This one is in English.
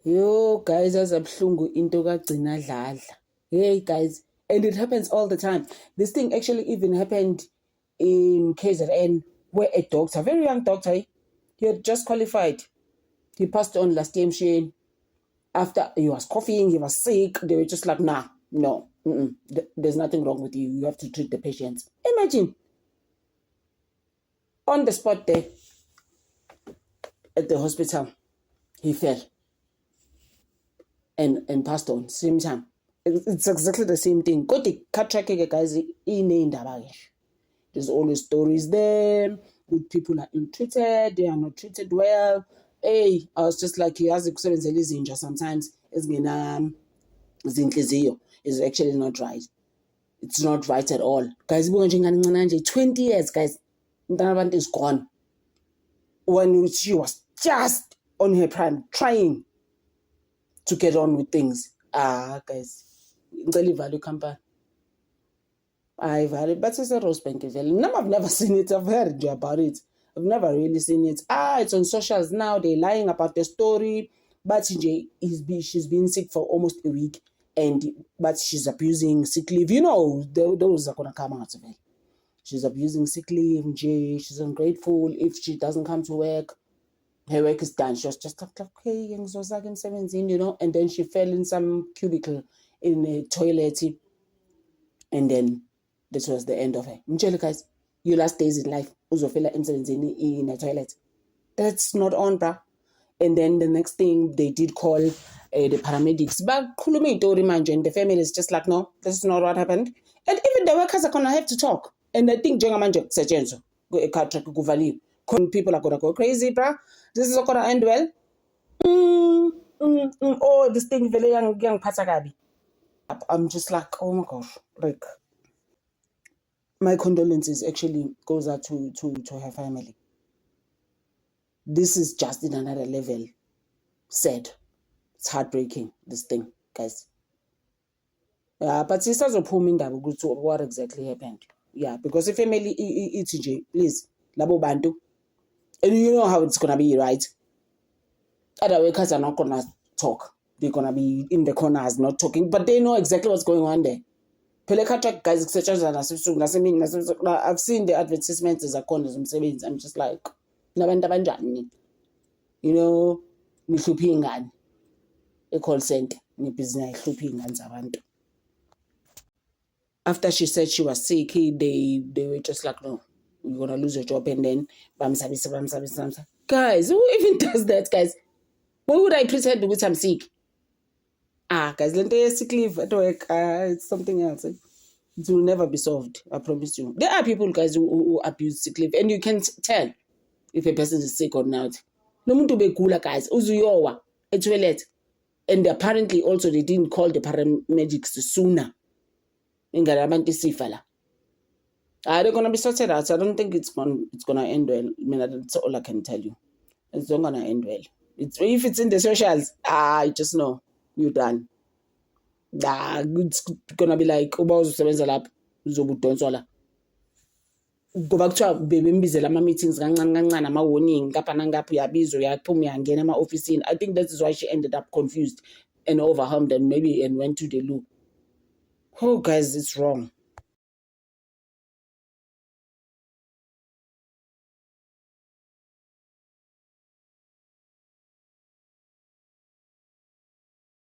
Yo, guys, azabuhlungu into kagcina dladla. Hey, guys, and it happens all the time. This thing actually even happened in KZN, where a doctor, very young doctor, he had just qualified. He passed on last year, Shane. After he was coughing, he was sick. They were just like, nah, no, there's nothing wrong with you. You have to treat the patients. Imagine. On the spot there, at the hospital, he fell. And passed on same time. It's exactly the same thing. Go to track guys. There's always stories there. Good people are ill treated. They are not treated well. Hey, I was just like, he has a sometimes. Is actually not right. It's not right at all. Guys, 20 years, guys. That is gone. When she was just on her prime, trying to get on with things. Guys, really value company. I value, but it's a Rose Bank. No, I've never seen it. I've heard about it. I've never really seen it. It's on socials now. They're lying about the story. But she's been sick for almost a week, but she's abusing sick leave. You know, those are gonna come out of it. She's abusing sick leave. She's ungrateful if she doesn't come to work. Her work is done. She was just like, okay, you know, and then she fell in some cubicle in a toilet, and then this was the end of her. Guys, your last days in life, uzofela in a toilet. That's not on, bruh. And then the next thing, they did call the paramedics. But and the family is just like, no, this is not what happened. And even the workers are gonna have to talk. And I think people are gonna go crazy, bruh. This is not gonna end well. Oh, this thing very young Patagabi. I'm just like, oh my gosh, like my condolences actually goes out to her family. This is just in another level. Sad. It's heartbreaking, this thing, guys. But sisters of what exactly happened. Yeah, because the family ETJ, please, Labo Bantu. And you know how it's gonna be, right? Other workers are not gonna talk. They're gonna be in the corners not talking, but they know exactly what's going on there. Guys, I've seen the advertisements as a condoms. I'm just like, you know, a call center, after she said she was sick, they were just like, no, you're gonna lose your job, and then guys, who even does that, guys? Why would I pretend because I'm sick? Guys, sick leave at work, it's something else. It will never be solved, I promise you. There are people, guys, who abuse sick leave, and you can tell if a person is sick or not. No muntu begula, guys, uzuyowa a toilet. And apparently also they didn't call the paramedics sooner. They're gonna be sorted out. I don't think it's gonna end well. I mean, that's all I can tell you. It's not gonna end well. If it's in the socials, you just know you're done. It's gonna be like go back to bebembizela ama-meetings kancane ama-warning ngapha nangapha uyabizwa uyaphuma uyangena ema-ofisini. I think that is why she ended up confused and overwhelmed and went to the loo. Oh, guys, it's wrong.